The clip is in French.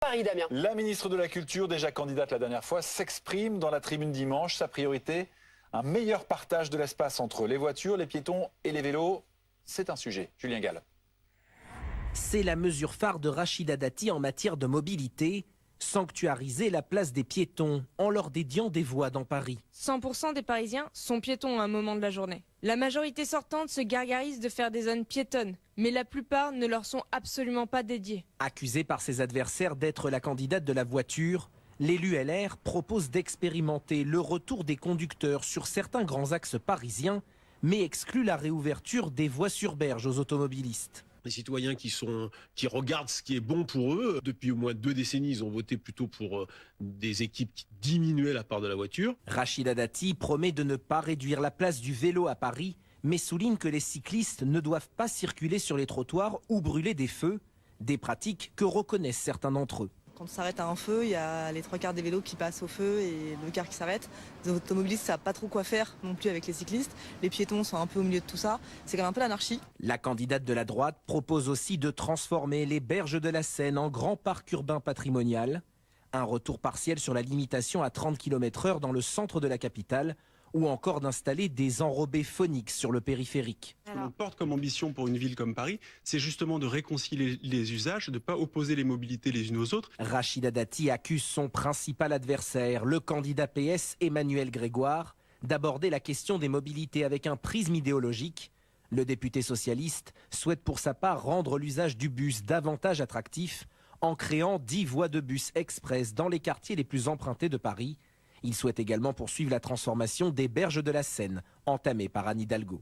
Paris, Damien. La ministre de la Culture, déjà candidate la dernière fois, s'exprime dans la tribune dimanche. Sa priorité, un meilleur partage de l'espace entre les voitures, les piétons et les vélos. C'est un sujet. Julien Gall. C'est la mesure phare de Rachida Dati en matière de mobilité, sanctuariser la place des piétons en leur dédiant des voies dans Paris. 100% des Parisiens sont piétons à un moment de la journée. La majorité sortante se gargarise de faire des zones piétonnes, mais la plupart ne leur sont absolument pas dédiées. Accusée par ses adversaires d'être la candidate de la voiture, l'élu LR propose d'expérimenter le retour des conducteurs sur certains grands axes parisiens, mais exclut la réouverture des voies sur berge aux automobilistes. Les citoyens qui regardent ce qui est bon pour eux. Depuis au moins 2 décennies, ils ont voté plutôt pour des équipes qui diminuaient la part de la voiture. Rachida Dati promet de ne pas réduire la place du vélo à Paris, mais souligne que les cyclistes ne doivent pas circuler sur les trottoirs ou brûler des feux, des pratiques que reconnaissent certains d'entre eux. Quand on s'arrête à un feu, il y a les 3/4 des vélos qui passent au feu et le quart qui s'arrête. Les automobilistes ne savent pas trop quoi faire non plus avec les cyclistes. Les piétons sont un peu au milieu de tout ça. C'est quand même un peu l'anarchie. La candidate de la droite propose aussi de transformer les berges de la Seine en grand parc urbain patrimonial. Un retour partiel sur la limitation à 30 km/h dans le centre de la capitale, ou encore d'installer des enrobés phoniques sur le périphérique. Ce que l'on porte comme ambition pour une ville comme Paris, c'est justement de réconcilier les usages, de ne pas opposer les mobilités les unes aux autres. Rachida Dati accuse son principal adversaire, le candidat PS Emmanuel Grégoire, d'aborder la question des mobilités avec un prisme idéologique. Le député socialiste souhaite pour sa part rendre l'usage du bus davantage attractif en créant 10 voies de bus express dans les quartiers les plus empruntés de Paris. Il souhaite également poursuivre la transformation des berges de la Seine, entamée par Anne Hidalgo.